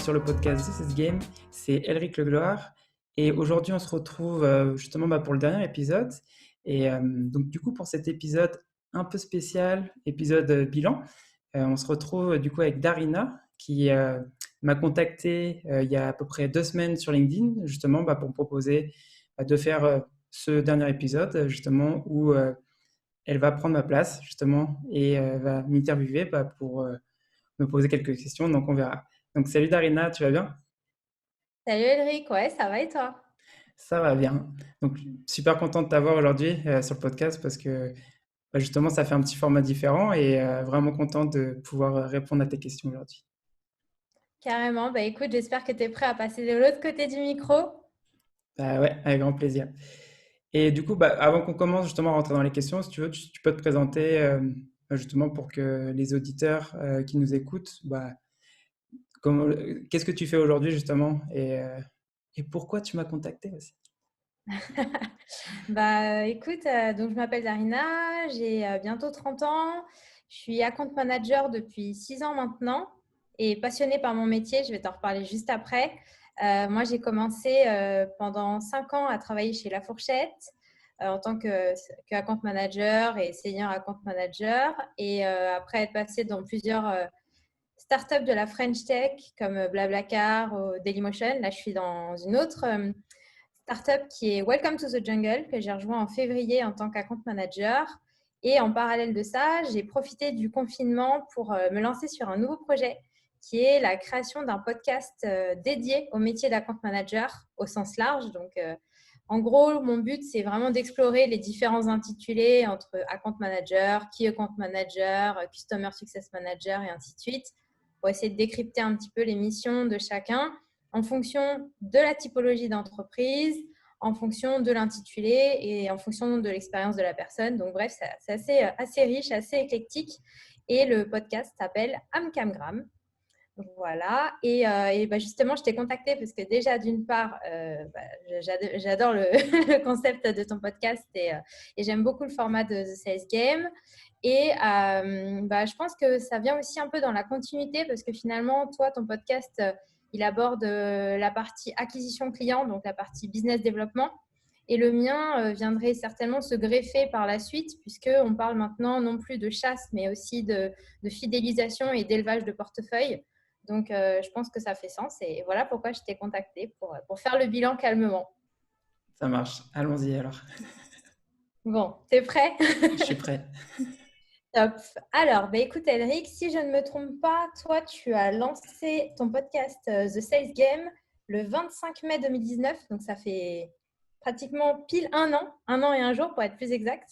sur le podcast This is Game, c'est Elric Legloire. Et aujourd'hui, on se retrouve justement pour le dernier épisode. Et donc, du coup, pour cet épisode un peu spécial, épisode bilan, on se retrouve du coup avec Darina qui m'a contacté il y a à peu près 2 semaines sur LinkedIn, justement pour me proposer de faire ce dernier épisode, justement, où elle va prendre ma place, justement, et va m'interviewer pour me poser quelques questions. Donc, on verra. Donc, salut Darina, tu vas bien? Salut Elric, ouais, ça va et toi? Ça va bien. Donc, super content de t'avoir aujourd'hui sur le podcast parce que justement, ça fait un petit format différent et vraiment content de pouvoir répondre à tes questions aujourd'hui. Carrément, bah écoute, j'espère que tu es prêt à passer de l'autre côté du micro. Bah ouais, avec grand plaisir. Et du coup, avant qu'on commence justement à rentrer dans les questions, si tu veux, tu peux te présenter justement pour que les auditeurs qui nous écoutent, qu'est-ce que tu fais aujourd'hui justement et pourquoi tu m'as contacté aussi? Bah écoute, donc je m'appelle Darina, j'ai bientôt 30 ans, je suis account manager depuis 6 ans maintenant et passionnée par mon métier, je vais t'en reparler juste après. Moi, j'ai commencé pendant 5 ans à travailler chez La Fourchette en tant que account manager et senior account manager et après être passée dans plusieurs startups de la French Tech comme Blablacar ou Dailymotion. Là, je suis dans une autre startup qui est Welcome to the Jungle que j'ai rejoint en février en tant qu'account manager. Et en parallèle de ça, j'ai profité du confinement pour me lancer sur un nouveau projet qui est la création d'un podcast dédié au métier d'account manager au sens large. Donc, en gros, mon but, c'est vraiment d'explorer les différents intitulés entre account manager, key account manager, customer success manager et ainsi de suite pour essayer de décrypter un petit peu les missions de chacun en fonction de la typologie d'entreprise, en fonction de l'intitulé et en fonction de l'expérience de la personne. Donc bref, c'est assez riche, assez éclectique. Et le podcast s'appelle Amcamgram. Voilà. Et justement, je t'ai contacté parce que déjà, d'une part, j'adore le, le, concept de ton podcast et j'aime beaucoup le format de The Sales Game. Et je pense que ça vient aussi un peu dans la continuité parce que finalement, toi, ton podcast, il aborde la partie acquisition client, donc la partie business développement. Et le mien viendrait certainement se greffer par la suite puisqu'on parle maintenant non plus de chasse, mais aussi de fidélisation et d'élevage de portefeuille. Donc, je pense que ça fait sens. Et voilà pourquoi je t'ai contacté pour faire le bilan calmement. Ça marche. Allons-y alors. Bon, t'es prêt? Je suis prêt. Top. Alors, écoute, Elric, si je ne me trompe pas, toi, tu as lancé ton podcast The Sales Game le 25 mai 2019. Donc, ça fait pratiquement pile un an et un jour pour être plus exact.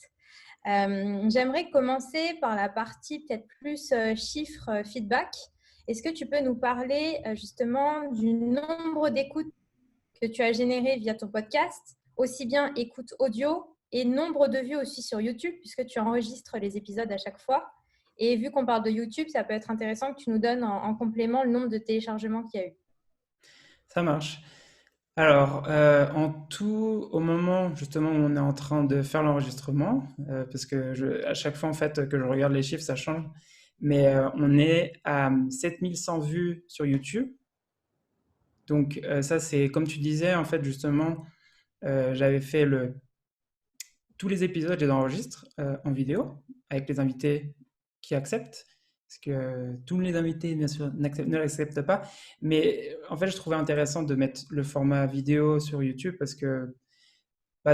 J'aimerais commencer par la partie peut-être plus chiffres, feedback. Est-ce que tu peux nous parler justement du nombre d'écoutes que tu as généré via ton podcast, aussi bien écoute audio et nombre de vues aussi sur YouTube, puisque tu enregistres les épisodes à chaque fois. Et vu qu'on parle de YouTube, ça peut être intéressant que tu nous donnes en complément le nombre de téléchargements qu'il y a eu. Ça marche. Alors, en tout, au moment justement où on est en train de faire l'enregistrement, parce que à chaque fois en fait que je regarde les chiffres, ça change, mais on est à 7100 vues sur YouTube. Donc ça, c'est comme tu disais, en fait, justement, j'avais fait tous les épisodes, je les enregistre en vidéo avec les invités qui acceptent. Parce que tous les invités, bien sûr, ne l'acceptent pas. Mais en fait, je trouvais intéressant de mettre le format vidéo sur YouTube parce que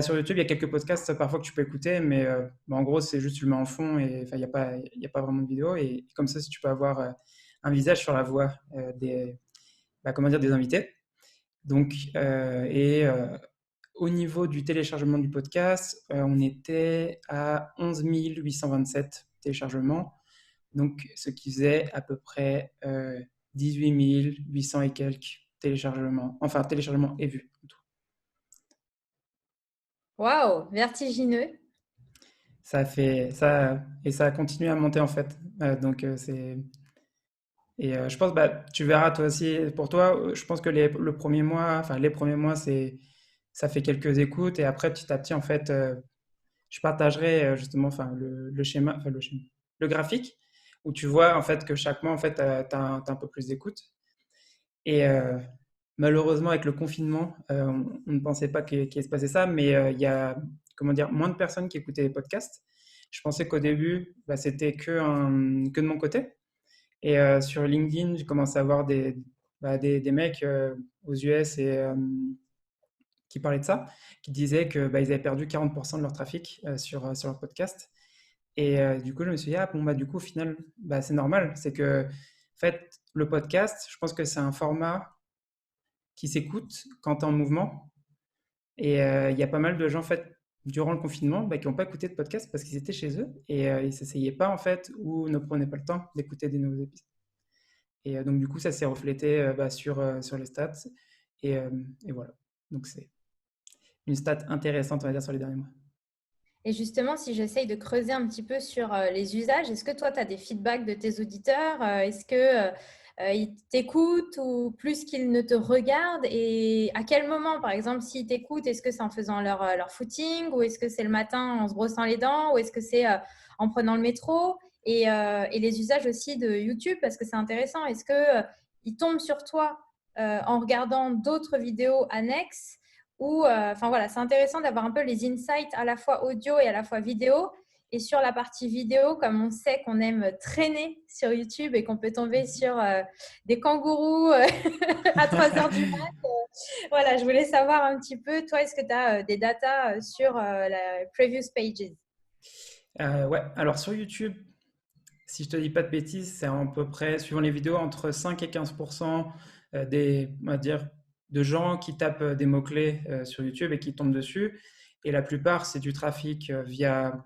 sur YouTube, il y a quelques podcasts parfois que tu peux écouter, mais en gros, c'est juste tu le mets en fond et il y a pas vraiment de vidéo. Et comme ça, si tu peux avoir un visage sur la voix comment dire, des invités. Donc, au niveau du téléchargement du podcast, on était à 11 827 téléchargements, donc ce qui faisait à peu près 18 800 et quelques téléchargements, enfin téléchargements et vues en tout. Waouh, vertigineux. Ça fait ça et ça a continué à monter en fait. Je pense tu verras toi aussi pour toi. Je pense que les premiers mois ça fait quelques écoutes et après petit à petit en fait je partagerai justement le schéma, le graphique où tu vois en fait que chaque mois en fait t'as un peu plus d'écoute. Et malheureusement, avec le confinement, on ne pensait pas qu'il allait se passer ça, mais il y a, comment dire, moins de personnes qui écoutaient les podcasts. Je pensais qu'au début, bah, c'était que de mon côté. Et sur LinkedIn, j'ai commencé à voir des mecs aux US qui parlaient de ça, qui disaient que bah, ils avaient perdu 40% de leur trafic sur leur podcast. Et du coup, je me suis dit, ah bon, bah, du coup, au final, bah, c'est normal. C'est que, en fait, le podcast, je pense que c'est un format qui s'écoute quand tu es en mouvement. Et il y a pas mal de gens, en fait, durant le confinement, bah, qui n'ont pas écouté de podcast parce qu'ils étaient chez eux et ils ne s'asseyaient pas, en fait, ou ne prenaient pas le temps d'écouter des nouveaux épisodes. Et donc, du coup, ça s'est reflété bah, sur les stats. Et, euh, et voilà. Donc, c'est une stat intéressante, on va dire, sur les derniers mois. Et justement, si j'essaye de creuser un petit peu sur les usages, est-ce que toi, tu as des feedbacks de tes auditeurs? Est-ce que ils t'écoutent ou plus qu'ils ne te regardent? Et à quel moment, par exemple, s'ils t'écoutent, est-ce que c'est en faisant leur footing ou est-ce que c'est le matin en se brossant les dents ou est-ce que c'est en prenant le métro? Et les usages aussi de YouTube, parce que c'est intéressant. Est-ce que ils tombent sur toi en regardant d'autres vidéos annexes? Ou, enfin voilà, c'est intéressant d'avoir un peu les insights à la fois audio et à la fois vidéo. Et sur la partie vidéo, comme on sait qu'on aime traîner sur YouTube et qu'on peut tomber sur des kangourous à 3 heures du mat, voilà, je voulais savoir un petit peu, toi, est-ce que tu as des datas sur la previous pages? Ouais, alors sur YouTube, si je te dis pas de bêtises, c'est à peu près, suivant les vidéos, entre 5 et 15% on va dire, de gens qui tapent des mots-clés sur YouTube et qui tombent dessus. Et la plupart, c'est du trafic via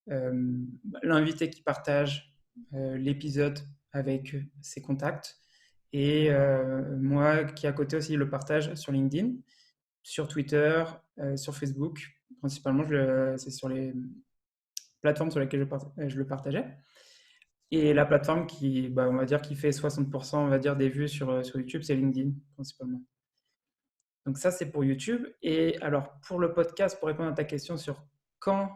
euh, l'invité qui partage l'épisode avec ses contacts. Et moi qui à côté aussi le partage sur LinkedIn, sur Twitter, sur Facebook. Principalement, c'est sur les plateformes sur lesquelles je le partageais. Et la plateforme qui, bah, on va dire, qui fait 60% on va dire, des vues sur YouTube, c'est LinkedIn, principalement. Donc ça, c'est pour YouTube. Et alors, pour le podcast, pour répondre à ta question sur quand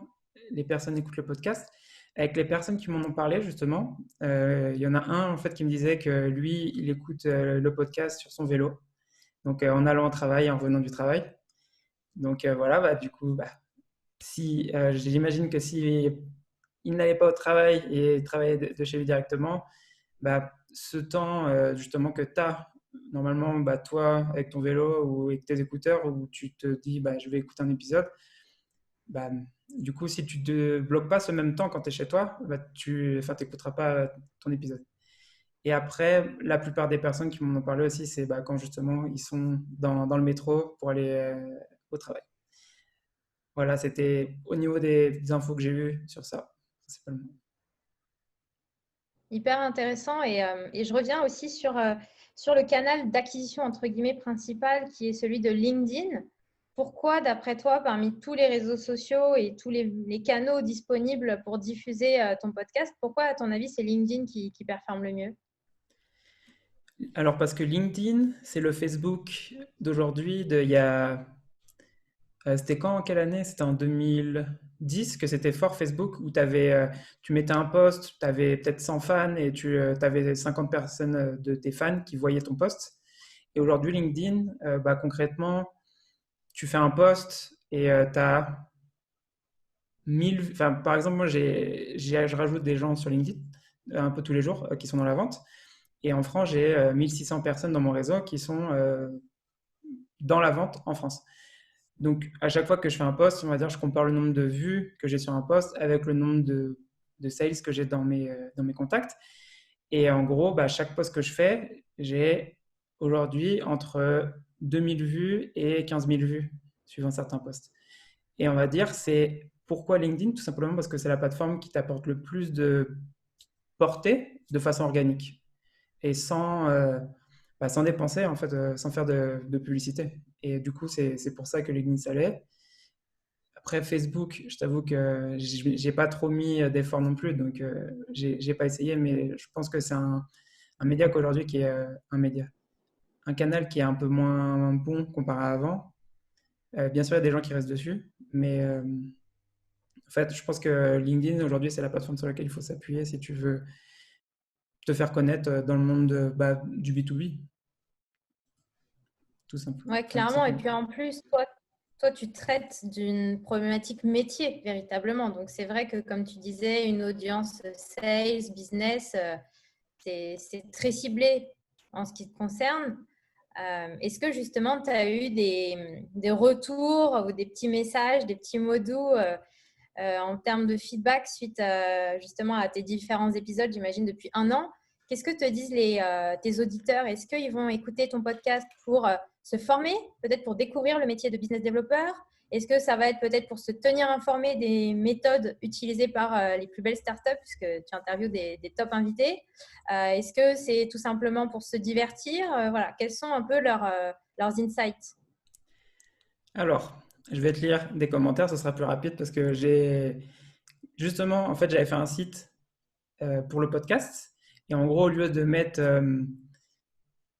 les personnes écoutent le podcast, avec les personnes qui m'en ont parlé, justement, il y en a un, en fait, qui me disait que lui, il écoute le podcast sur son vélo. Donc, en allant au travail, en revenant du travail. Donc, voilà, bah, du coup, bah, si, j'imagine que si il n'allait pas au travail et travaillait de chez lui directement, bah, ce temps justement que tu as normalement, bah, toi, avec ton vélo ou avec tes écouteurs, où tu te dis, bah, je vais écouter un épisode, bah, du coup, si tu ne te bloques pas ce même temps quand tu es chez toi, bah, tu n'écouteras pas ton épisode. Et après, la plupart des personnes qui m'en ont parlé aussi, c'est bah, quand justement ils sont dans le métro pour aller au travail. Voilà, c'était au niveau des infos que j'ai eues sur ça, principalement. Hyper intéressant. Et je reviens aussi sur le canal d'acquisition, entre guillemets, principal, qui est celui de LinkedIn. Pourquoi, d'après toi, parmi tous les réseaux sociaux et tous les canaux disponibles pour diffuser ton podcast, pourquoi, à ton avis, c'est LinkedIn qui performe le mieux? Alors parce que LinkedIn, c'est le Facebook d'aujourd'hui, il y a c'était quand, en quelle année? C'était en 2010 que c'était fort Facebook où tu mettais un post, tu avais peut-être 100 fans et tu avais 50 personnes de tes fans qui voyaient ton post. Et aujourd'hui, LinkedIn, bah, concrètement, tu fais un post et tu as 1000. Enfin, par exemple, moi, je rajoute des gens sur LinkedIn un peu tous les jours qui sont dans la vente. Et en France, j'ai 1600 personnes dans mon réseau qui sont dans la vente en France. Donc, à chaque fois que je fais un post, on va dire, je compare le nombre de vues que j'ai sur un post avec le nombre de sales que j'ai dans mes contacts. Et en gros, bah, chaque post que je fais, j'ai aujourd'hui entre 2000 vues et 15 000 vues, suivant certains posts. Et on va dire, c'est pourquoi LinkedIn? Tout simplement parce que c'est la plateforme qui t'apporte le plus de portée de façon organique et sans dépenser, en fait, sans faire de publicité. Et du coup, c'est pour ça que LinkedIn ça l'est. Après, Facebook, je t'avoue que j'ai pas trop mis d'efforts non plus, donc j'ai pas essayé, mais je pense que c'est un média qu'aujourd'hui qui est un canal qui est un peu moins bon comparé à avant. Bien sûr, il y a des gens qui restent dessus, mais en fait, je pense que LinkedIn aujourd'hui, c'est la plateforme sur laquelle il faut s'appuyer si tu veux te faire connaître dans le monde du B2B. tout simplement. Ouais, Enfin, tout clairement. Et simplement. puis en plus, toi, tu traites d'une problématique métier, véritablement. Donc, c'est vrai que, comme tu disais, une audience sales, business, c'est très ciblé en ce qui te concerne. Est-ce que justement, tu as eu des retours ou des petits messages, des petits mots doux en termes de feedback suite justement à tes différents épisodes, j'imagine, depuis 1 an? Qu'est-ce que te disent tes auditeurs? Est-ce qu'ils vont écouter ton podcast pour se former, peut-être pour découvrir le métier de business developer? Est-ce que ça va être peut-être pour se tenir informé des méthodes utilisées par les plus belles startups, puisque tu interviews des top invités? Est-ce que c'est tout simplement pour se divertir? Voilà, quels sont un peu leurs insights? Alors, je vais te lire des commentaires, ce sera plus rapide parce que justement, en fait, j'avais fait un site pour le podcast. Et en gros, au lieu de mettre,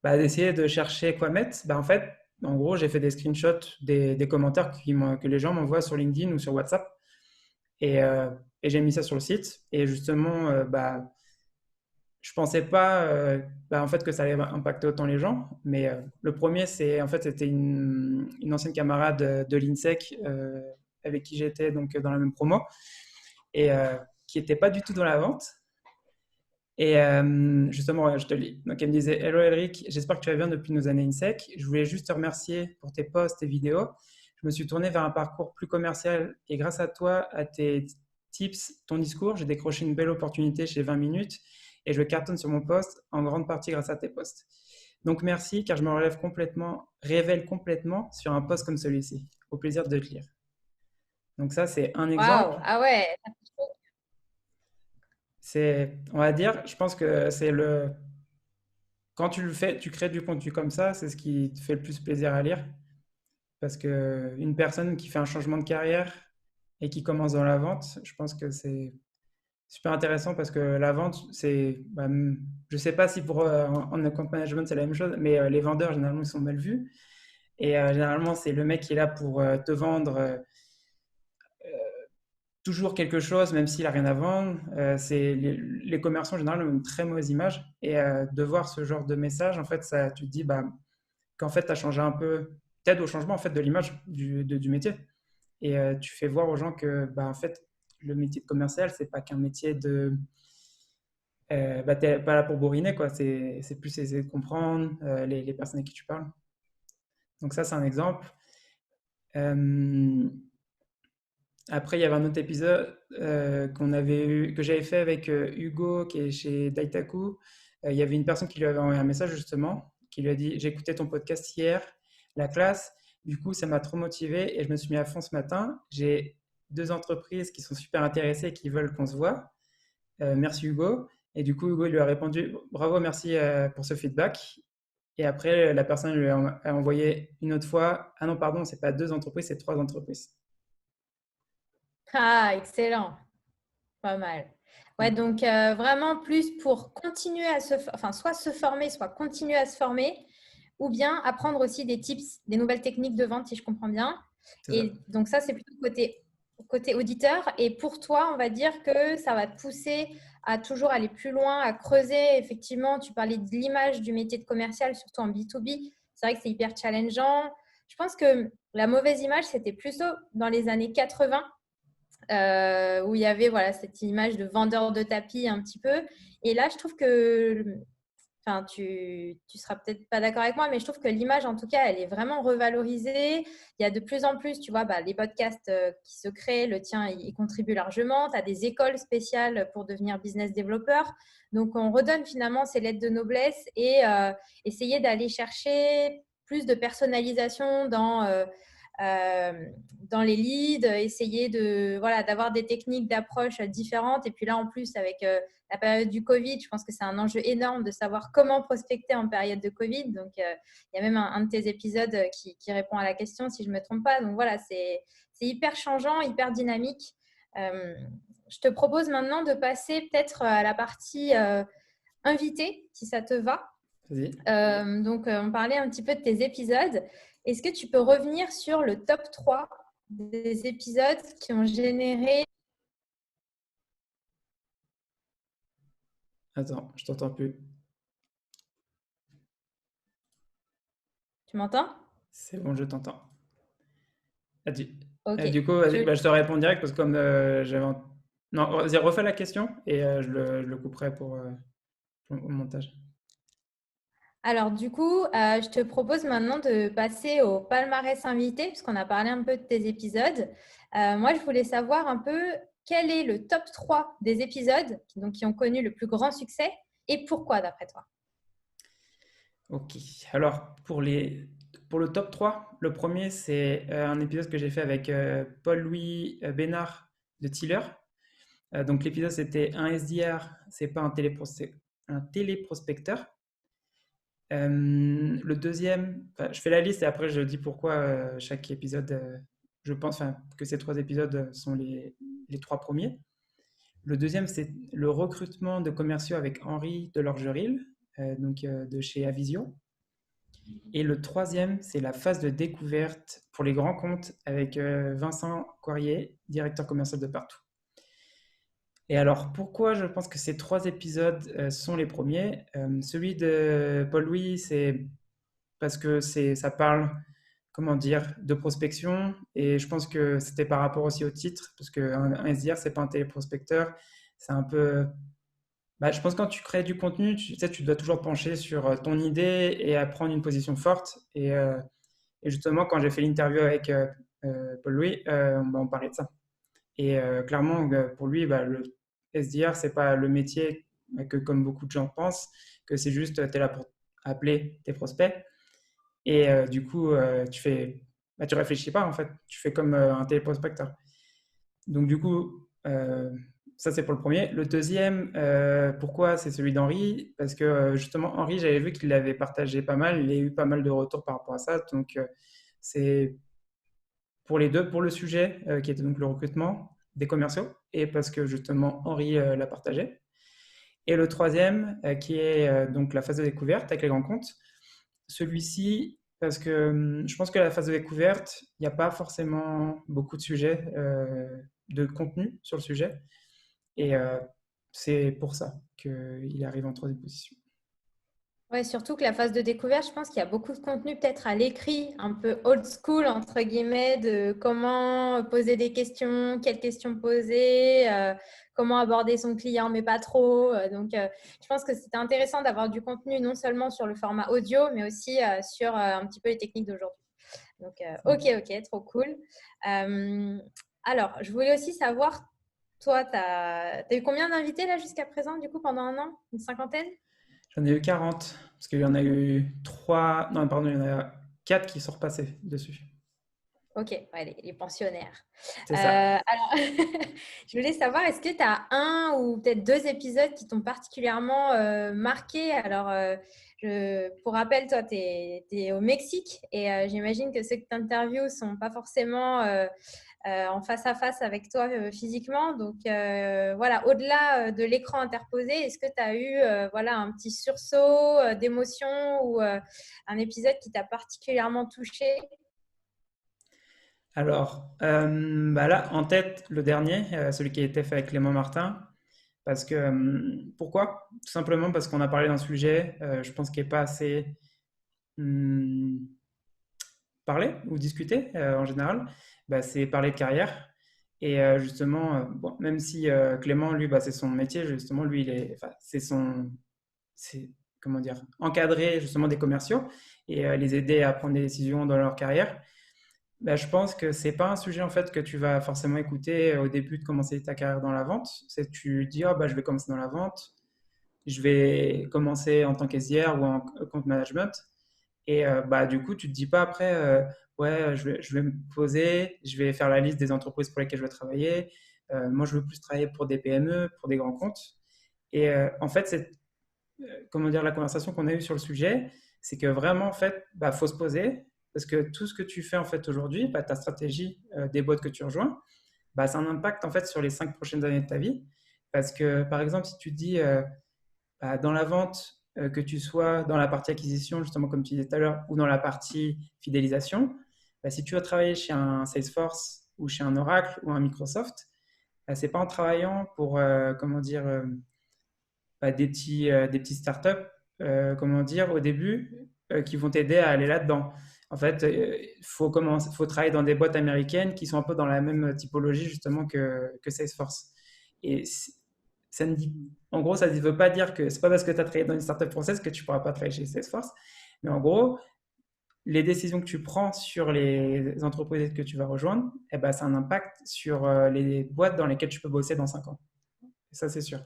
d'essayer de chercher quoi mettre, en fait, en gros, j'ai fait des screenshots des commentaires que les gens m'envoient sur LinkedIn ou sur WhatsApp. Et, euh, et j'ai mis ça sur le site. Et justement, je pensais pas en fait que ça allait impacter autant les gens, mais le premier c'était une ancienne camarade de l'INSEC avec qui j'étais donc dans la même promo et qui était pas du tout dans la vente. Et justement, ouais, je te lis. Donc elle me disait: Hello Elric, j'espère que tu vas bien depuis nos années INSEC. Je voulais juste te remercier pour tes posts et vidéos. Je me suis tourné vers un parcours plus commercial et grâce à toi, à tes tips, ton discours, j'ai décroché une belle opportunité chez 20 minutes et je cartonne sur mon poste en grande partie grâce à tes posts. Donc merci car je me révèle complètement sur un post comme celui-ci. Au plaisir de te lire. Donc ça, c'est un exemple. Waouh! Ah ouais! On va dire, je pense que quand tu le fais, tu crées du contenu comme ça, c'est ce qui te fait le plus plaisir à lire. Parce que une personne qui fait un changement de carrière et qui commence dans la vente, je pense que c'est super intéressant parce que la vente, je sais pas si pour en account management c'est la même chose, mais les vendeurs généralement ils sont mal vus. Et généralement c'est le mec qui est là pour te vendre toujours quelque chose, même s'il a rien à vendre. Les commerçants en général ont une très mauvaise image. Et de voir ce genre de message, en fait, ça, tu te dis qu'en fait, tu as changé un peu, t'aides au changement en fait, de l'image du métier. Et tu fais voir aux gens que en fait, le métier de commercial, c'est pas qu'un métier de. T'es pas là pour bourriner, quoi. C'est plus essayer de comprendre les personnes avec qui tu parles. Donc, ça, c'est un exemple. Euh, Après, il y avait un autre épisode que j'avais fait avec Hugo, qui est chez Daitaku. Il y avait une personne qui lui avait envoyé un message justement, qui lui a dit: J'ai écouté ton podcast hier, la classe. Du coup, ça m'a trop motivé et je me suis mis à fond ce matin. J'ai 2 entreprises qui sont super intéressées et qui veulent qu'on se voit. Merci Hugo. Et du coup, Hugo lui a répondu: Bravo, merci pour ce feedback. Et après, la personne a envoyé une autre fois: Ah non, pardon, c'est pas 2 entreprises, c'est 3 entreprises. Ah, excellent. Pas mal. Ouais, Mm. donc vraiment plus pour continuer enfin, soit se former, soit continuer à se former, ou bien apprendre aussi des tips, des nouvelles techniques de vente, si je comprends bien. C'est ça. Et donc ça, c'est plutôt côté auditeur. Et pour toi, on va dire que ça va te pousser à toujours aller plus loin, à creuser. Effectivement, tu parlais de l'image du métier de commercial, surtout en B2B. C'est vrai que c'est hyper challengeant. Je pense que la mauvaise image, c'était plutôt dans les années 80 où il y avait voilà, cette image de vendeur de tapis un petit peu. Et là, je trouve que, enfin, tu seras peut-être pas d'accord avec moi, mais je trouve que l'image, en tout cas, elle est vraiment revalorisée. Il y a de plus en plus, tu vois, les podcasts qui se créent, le tien, il contribue largement. Tu as des écoles spéciales pour devenir business developer. Donc, on redonne finalement ces lettres de noblesse et essayer d'aller chercher plus de personnalisation euh, dans les leads, essayer voilà, d'avoir des techniques d'approche différentes. Et puis là, en plus, avec la période du Covid, je pense que c'est un enjeu énorme de savoir comment prospecter en période de Covid. Donc, il y a même un de tes épisodes qui répond à la question, si je ne me trompe pas. Donc, voilà, c'est hyper changeant, hyper dynamique. Euh, je te propose maintenant de passer peut-être à la partie invité, si ça te va. Vas-y. Donc, on parlait un petit peu de tes épisodes. Est-ce que tu peux revenir sur le top 3 des épisodes qui ont généré Attends, je t'entends plus. Tu m'entends? C'est bon, je t'entends. Ah, Ok. du coup, vas-y, Je- bah, je te réponds direct parce que comme Non, vas-y, refais la question et je le couperai au montage. Alors, du coup, je te propose maintenant de passer au palmarès invité, puisqu'on a parlé un peu de tes épisodes. Moi, je voulais savoir un peu quel est le top 3 des épisodes qui ont connu le plus grand succès et pourquoi, d'après toi? Ok, alors pour le top 3, le premier c'est un épisode que j'ai fait avec Paul-Louis Bénard de Tiller. Donc l'épisode c'était un SDR, c'est pas un téléprospecteur. Le deuxième, enfin, je fais la liste et après je dis pourquoi chaque épisode, je pense enfin, que ces 3 épisodes sont les 3 premiers. Le deuxième, c'est le recrutement de commerciaux avec Henri Delorgeril, de chez Avisio. Et le troisième, c'est la phase de découverte pour les grands comptes avec Vincent Coirier, directeur commercial de Partout. Et alors, pourquoi je pense que ces 3 épisodes sont les premiers? Celui de Paul-Louis, c'est parce que ça parle, comment dire, de prospection. Et je pense que c'était par rapport aussi au titre, parce qu'un SDR, c'est pas un téléprospecteur. C'est un peu. Bah, je pense que quand tu crées du contenu, tu sais, tu dois toujours te pencher sur ton idée et à prendre une position forte. Et justement, quand j'ai fait l'interview avec Paul-Louis, bah, on parlait de ça. Et clairement, pour lui, bah, le SDR, c'est pas le métier que, comme beaucoup de gens pensent, que c'est juste, tu es là pour appeler tes prospects. Et du coup, tu réfléchis pas en fait. Tu fais comme un téléprospecteur. Donc du coup, ça c'est pour le premier. Le deuxième, pourquoi c'est celui d'Henri? Parce que justement, Henri, j'avais vu qu'il l'avait partagé pas mal. Il a eu pas mal de retours par rapport à ça. Donc c'est pour les deux, pour le sujet qui était donc le recrutement des commerciaux et parce que justement Henri l'a partagé. Et le troisième, qui est donc la phase de découverte avec les grands comptes. Celui-ci, parce que je pense que la phase de découverte, il n'y a pas forcément beaucoup de sujets, de contenu sur le sujet. Et c'est pour ça qu'il arrive en troisième position. Ouais, surtout que la phase de découverte, je pense qu'il y a beaucoup de contenu peut-être à l'écrit, un peu old school, entre guillemets, de comment poser des questions, quelles questions poser, comment aborder son client, mais pas trop. Je pense que c'était intéressant d'avoir du contenu non seulement sur le format audio, mais aussi sur un petit peu les techniques d'aujourd'hui. Ok, trop cool. Euh, alors, je voulais aussi savoir, toi, tu as eu combien d'invités là jusqu'à présent, du coup, pendant un an? Une cinquantaine? J'en ai eu 40, parce qu'il y en a eu 3, non, pardon, il y en a 4 qui sont repassés dessus. Ok, ouais, les pensionnaires. C'est ça. Alors, je voulais savoir, est-ce que tu as un ou peut-être deux épisodes qui t'ont particulièrement marqué? Alors, pour rappel, toi, tu es, au Mexique et j'imagine que ceux que tu interviews ne sont pas forcément en face à face avec toi physiquement. Donc, voilà, au-delà de l'écran interposé, est-ce que tu as eu voilà, un petit sursaut d'émotion ou un épisode qui t'a particulièrement touché? Alors, bah là, en tête, le dernier, celui qui a été fait avec Clément Martin. Parce que, pourquoi? Tout simplement parce qu'on a parlé d'un sujet, je pense, qui n'est pas assez hum, parlé ou discuté en général. Bah, c'est parler de carrière. Et justement, bon, même si Clément, lui, bah, c'est son métier, justement, lui, enfin, c'est, comment dire, encadrer justement des commerciaux et les aider à prendre des décisions dans leur carrière. Bah, je pense que c'est pas un sujet en fait que tu vas forcément écouter au début de commencer ta carrière dans la vente. C'est tu dis oh, bah, je vais commencer dans la vente, je vais commencer en tant qu'SDR ou en compte management. Et bah, du coup, tu te dis pas après, ouais, je vais me poser, je vais faire la liste des entreprises pour lesquelles je vais travailler. Moi, je veux plus travailler pour des PME, pour des grands comptes. Et en fait, c'est comment dire, la conversation qu'on a eue sur le sujet, c'est que vraiment, en fait, bah, faut se poser parce que tout ce que tu fais en fait aujourd'hui, bah, ta stratégie des boîtes que tu rejoins, bah, ça a un impact en fait sur les 5 prochaines années de ta vie. Parce que par exemple, si tu te dis bah, dans la vente, que tu sois dans la partie acquisition, justement comme tu disais tout à l'heure, ou dans la partie fidélisation, bah, si tu vas travailler chez un Salesforce ou chez un Oracle ou un Microsoft, bah, c'est pas en travaillant pour comment dire des petits startups, comment dire, au début. qui vont t'aider à aller là-dedans. En fait, faut travailler dans des boîtes américaines qui sont un peu dans la même typologie justement que Salesforce. Et ça ne dit, en gros, ça ne veut pas dire que c'est pas parce que tu as travaillé dans une startup française que tu ne pourras pas travailler chez Salesforce. Mais en gros, les décisions que tu prends sur les entreprises que tu vas rejoindre, eh ben, ça a un impact sur les boîtes dans lesquelles tu peux bosser dans 5 ans. Et ça, c'est sûr.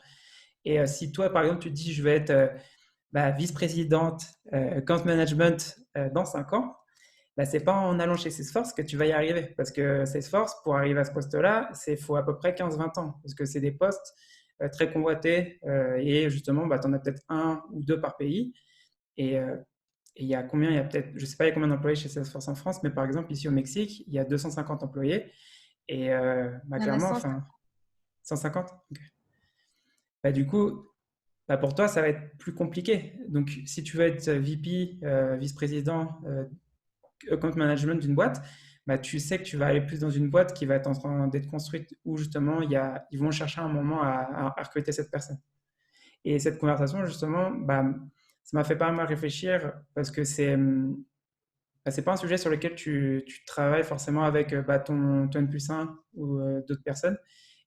Et si toi, par exemple, tu te dis, je vais être vice-présidente account management dans 5 ans, bah, c'est pas en allant chez Salesforce que tu vas y arriver. Parce que Salesforce, pour arriver à ce poste-là, il faut à peu près 15-20 ans. Parce que c'est des postes très convoités. Et justement, bah, tu en as peut-être un ou deux par pays. Et il y a combien? Il y a peut-être, je sais pas, il y a combien d'employés chez Salesforce en France, mais par exemple, ici au Mexique, il y a 250 employés. Et Il y en a clairement, 100. enfin, 150. Ok. Bah, du coup, bah, pour toi, ça va être plus compliqué. Donc, si tu veux être VP, vice-président, account management d'une boîte, bah, tu sais que tu vas aller plus dans une boîte qui va être en train d'être construite où justement ils vont chercher un moment à recruter cette personne. Et cette conversation, justement, bah, ça m'a fait pas mal réfléchir parce que c'est pas un sujet sur lequel tu travailles forcément avec ton N+1 ou d'autres personnes.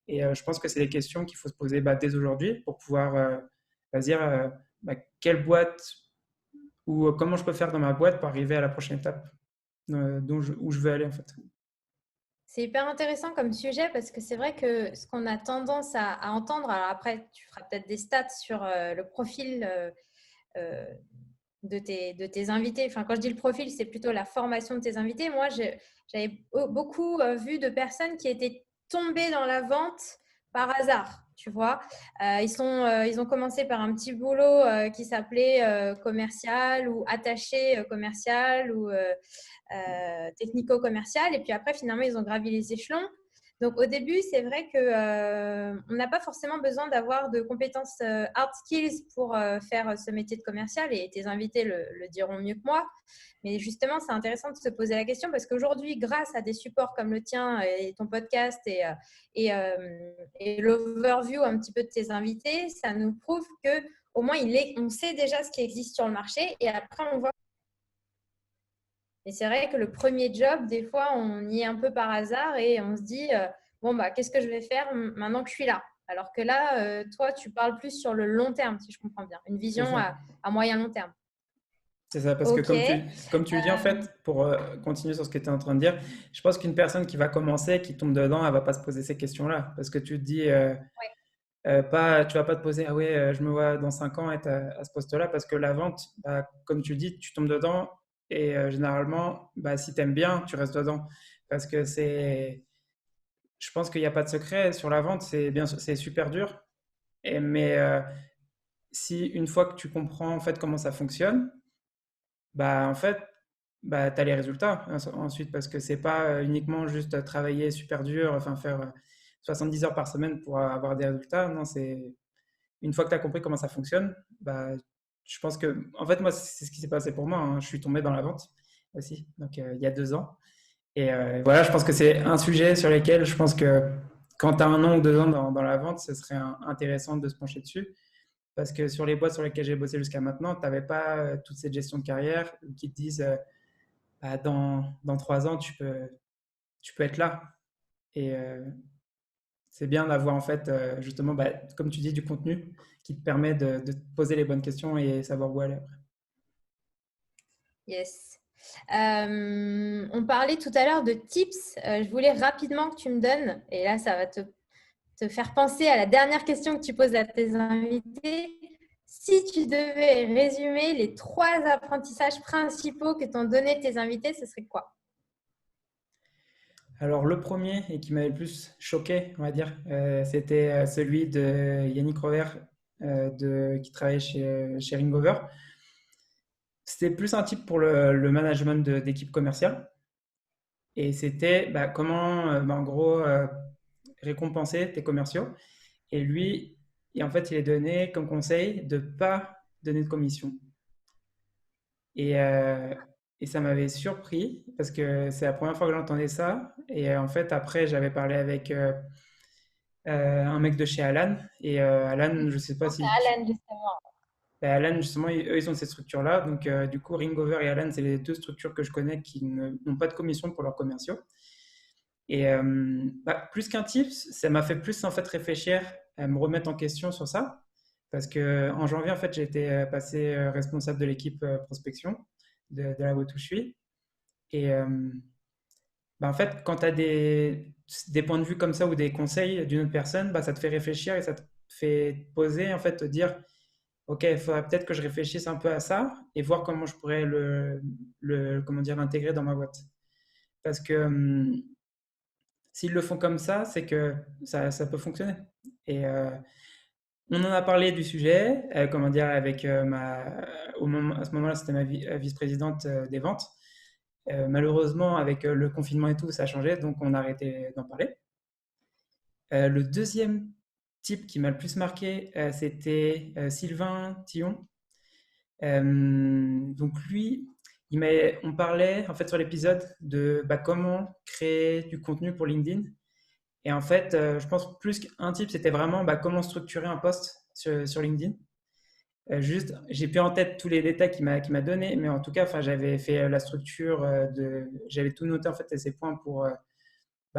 Et je pense que c'est des questions qu'il faut se poser dès aujourd'hui pour pouvoir dire quelle boîte ou comment je peux faire dans ma boîte pour arriver à la prochaine étape où je veux aller en fait. C'est hyper intéressant comme sujet parce que c'est vrai que ce qu'on a tendance à entendre, alors après, tu feras peut-être des stats sur le profil euh, de tes invités. Enfin, quand je dis le profil, c'est plutôt la formation de tes invités. Moi, j'avais beaucoup vu de personnes qui étaient tombées dans la vente par hasard. Tu vois, ils ont commencé par un petit boulot qui s'appelait commercial ou attaché commercial ou technico-commercial. Et puis après, finalement, ils ont gravi les échelons. Donc au début, c'est vrai que on n'a pas forcément besoin d'avoir de compétences hard skills pour faire ce métier de commercial et tes invités le diront mieux que moi. Mais justement, c'est intéressant de se poser la question parce qu'aujourd'hui, grâce à des supports comme le tien et ton podcast et l'overview un petit peu de tes invités, ça nous prouve que au moins on sait déjà ce qui existe sur le marché et après on voit. Et c'est vrai que le premier job, des fois, on y est un peu par hasard et on se dit, bon, bah, qu'est-ce que je vais faire maintenant que je suis là? Alors que là, toi, tu parles plus sur le long terme, si je comprends bien, une C'est vision ça. à moyen long terme. C'est ça, parce que Ok. comme tu le dis en fait, pour continuer sur ce que tu es en train de dire, je pense qu'une personne qui va commencer, qui tombe dedans, elle va pas se poser ces questions-là. Parce que tu te dis, tu vas pas te poser, ah ouais, je me vois dans 5 ans être à ce poste-là, parce que la vente, comme tu dis, tu tombes dedans et généralement, si tu aimes bien, tu restes dedans. Parce que je pense qu'il n'y a pas de secret sur la vente, c'est bien, c'est super dur. Mais si une fois que tu comprends en fait comment ça fonctionne, en fait, tu as les résultats ensuite parce que c'est pas uniquement juste travailler super dur, enfin faire 70 heures par semaine pour avoir des résultats. Non, c'est une fois que tu as compris comment ça fonctionne, je pense que, en fait, moi, c'est ce qui s'est passé pour moi, hein. Je suis tombé dans la vente aussi, donc il y a 2 ans. Et voilà, je pense que c'est un sujet sur lequel je pense que quand tu as 1 an ou 2 ans dans la vente, ce serait intéressant de se pencher dessus. Parce que sur les boîtes sur lesquelles j'ai bossé jusqu'à maintenant, tu n'avais pas toute cette gestion de carrière qui te disent dans 3 ans, tu peux être là. Et c'est bien d'avoir en fait justement, comme tu dis, du contenu qui te permet de te poser les bonnes questions et savoir où aller après. Yes. On parlait tout à l'heure de tips. Je voulais rapidement que tu me donnes, et là, ça va te faire penser à la dernière question que tu poses à tes invités. Si tu devais résumer les 3 apprentissages principaux que t'ont donné tes invités, ce serait quoi? Alors le premier et qui m'avait le plus choqué, on va dire, c'était celui de Yannick Rover qui travaillait chez Ringover. C'était plus un type pour le management d'équipe commerciale. Et c'était comment, en gros, récompenser tes commerciaux. Et en fait, il est donné comme conseil de ne pas donner de commission. Et, euh, et ça m'avait surpris parce que c'est la première fois que j'entendais ça. Et en fait, après, j'avais parlé avec un mec de chez Alan. Et Alan, je sais pas Non, c'est si tu... Alan, justement. bah, Alan, justement, eux, ils ont ces structures-là. Donc, du coup, Ringover et Alan, c'est les deux structures que je connais qui n'ont pas de commission pour leurs commerciaux. Et plus qu'un tips, ça m'a fait plus en fait réfléchir, à me remettre en question sur ça. Parce que en janvier, en fait, j'ai été passé responsable de l'équipe prospection de la boîte où je suis. Et en fait, quand tu as des points de vue comme ça ou des conseils d'une autre personne, ça te fait réfléchir et ça te fait poser, en fait, te dire, OK, il faudrait peut-être que je réfléchisse un peu à ça et voir comment je pourrais comment dire, l'intégrer dans ma boîte. Parce que s'ils le font comme ça, c'est que ça peut fonctionner. Et on en a parlé du sujet, comment dire, avec à ce moment-là, c'était ma vice-présidente des ventes. Malheureusement, avec le confinement et tout, ça a changé, donc on a arrêté d'en parler. Le deuxième type qui m'a le plus marqué, c'était Sylvain Tillon. Donc lui, on parlait en fait sur l'épisode de comment créer du contenu pour LinkedIn. Et en fait, je pense plus qu'un type, c'était vraiment comment structurer un post sur LinkedIn. Juste, j'ai plus en tête tous les détails qu'il m'a donné, mais en tout cas, enfin, j'avais fait la structure j'avais tout noté en fait ces points pour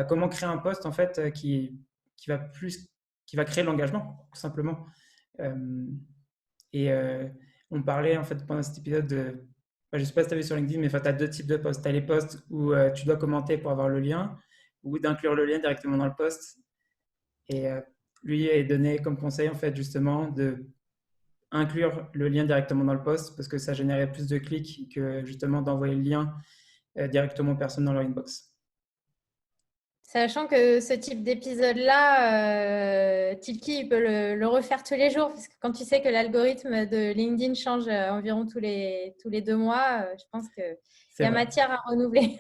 comment créer un post en fait qui va qui va créer de l'engagement tout simplement. Euh, et on parlait en fait pendant cet épisode de, je sais pas si tu as vu sur LinkedIn, mais tu as deux types de posts. Tu as les posts où tu dois commenter pour avoir le lien, ou d'inclure le lien directement dans le post. Et lui est donné comme conseil en fait justement de inclure le lien directement dans le post parce que ça générait plus de clics que justement d'envoyer le lien directement aux personnes dans leur inbox. Sachant que ce type d'épisode-là, Tilki, il peut le refaire tous les jours, parce que quand tu sais que l'algorithme de LinkedIn change environ tous les 2 mois, je pense qu'il y C'est a vrai, matière à renouveler.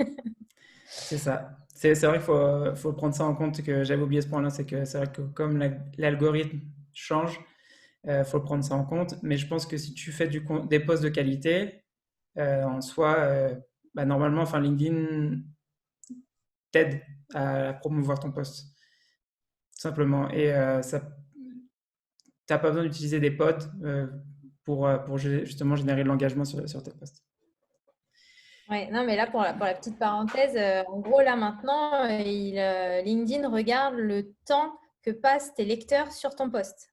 c'est ça. C'est vrai qu'il faut prendre ça en compte, que j'avais oublié ce point-là, c'est que c'est vrai que comme l'algorithme change, faut prendre ça en compte. Mais je pense que si tu fais des posts de qualité, en soi, normalement, enfin, LinkedIn t'aide à promouvoir ton post, tout simplement. Et t'as pas besoin d'utiliser des pods pour justement générer de l'engagement sur tes posts. Ouais, non, mais là, pour la petite parenthèse, en gros, là maintenant, LinkedIn regarde le temps que passent tes lecteurs sur ton post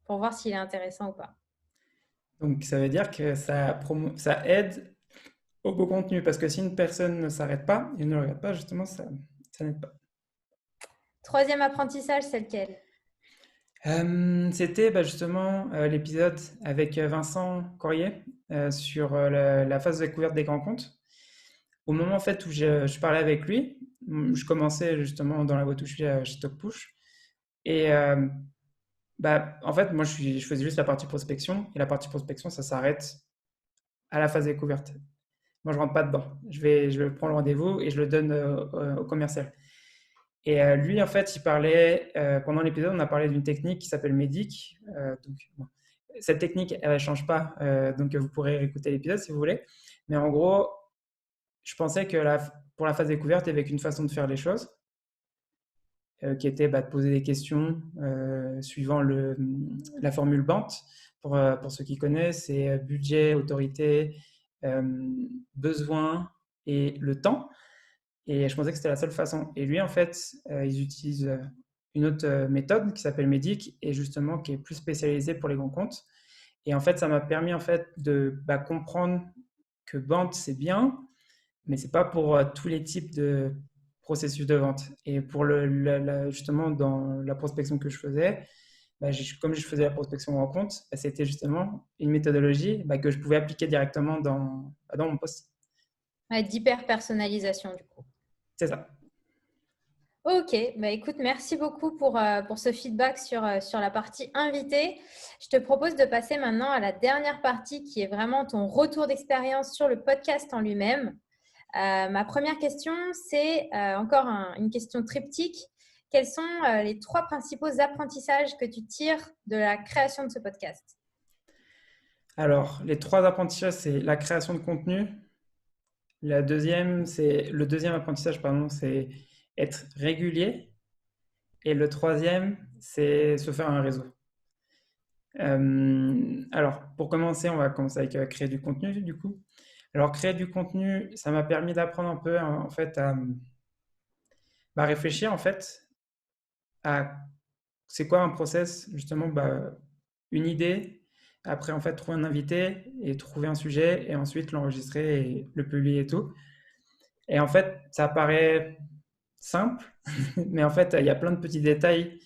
pour voir s'il est intéressant ou pas. Donc, ça veut dire que ça aide au beau contenu, parce que si une personne ne s'arrête pas et ne le regarde pas, justement, ça n'aide pas. Troisième apprentissage, c'est lequel? C'était justement l'épisode avec Vincent Corrier sur la phase de découverte des grands comptes. Au moment en fait où je parlais avec lui, je commençais justement dans la boîte où je suis chez TalkPush. Et en fait, moi je faisais juste la partie prospection. Et la partie prospection, ça s'arrête à la phase découverte. Moi, je rentre pas dedans. Je vais prendre le rendez-vous et je le donne au commercial. Et lui, en fait, il parlait, pendant l'épisode, on a parlé d'une technique qui s'appelle Médic. Bon, cette technique, elle ne change pas, donc vous pourrez écouter l'épisode si vous voulez. Mais en gros, je pensais que pour la phase découverte, il y avait qu'une façon de faire les choses, qui était de poser des questions suivant la formule BANT. Pour ceux qui connaissent, c'est budget, autorité, besoin et le temps. Et je pensais que c'était la seule façon. Et lui, en fait, ils utilisent une autre méthode qui s'appelle Médic et justement qui est plus spécialisée pour les grands comptes. Et en fait, ça m'a permis en fait de comprendre que vente, c'est bien, mais c'est pas pour tous les types de processus de vente. Et pour justement, dans la prospection que je faisais, comme je faisais la prospection grand compte, c'était justement une méthodologie que je pouvais appliquer directement dans mon poste. Ouais, d'hyper personnalisation, du coup. C'est ça. Ok, écoute, merci beaucoup pour ce feedback sur la partie invitée. Je te propose de passer maintenant à la dernière partie qui est vraiment ton retour d'expérience sur le podcast en lui-même. Ma première question, c'est encore une question triptyque. Quels sont les 3 principaux apprentissages que tu tires de la création de ce podcast? Alors, les 3 apprentissages, c'est la création de contenu. Le deuxième apprentissage, pardon, c'est être régulier. Et le troisième, c'est se faire un réseau. Alors, pour commencer, on va commencer avec créer du contenu, du coup. Alors, créer du contenu, ça m'a permis d'apprendre un peu, hein, en fait, à réfléchir, en fait, à c'est quoi un process, justement, une idée, après, en fait, trouver un invité et trouver un sujet, et ensuite l'enregistrer et le publier et tout. Et en fait, ça paraît simple, mais en fait, il y a plein de petits détails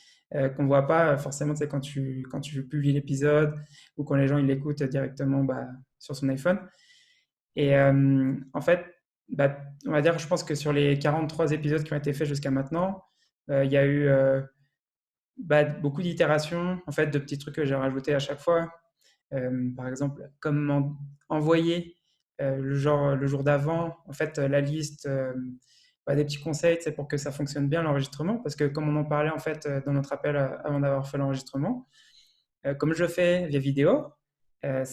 qu'on voit pas forcément, c'est quand tu publies l'épisode ou quand les gens ils l'écoutent directement sur son iPhone. Et en fait, on va dire, je pense que sur les 43 épisodes qui ont été faits jusqu'à maintenant, il y a eu beaucoup d'itérations, en fait, de petits trucs que j'ai rajoutés à chaque fois. Par exemple, comment envoyer le jour d'avant, en fait, la liste, des petits conseils, c'est pour que ça fonctionne bien l'enregistrement, parce que comme on en parlait en fait dans notre appel avant d'avoir fait l'enregistrement, comme je le fais via vidéo, euh,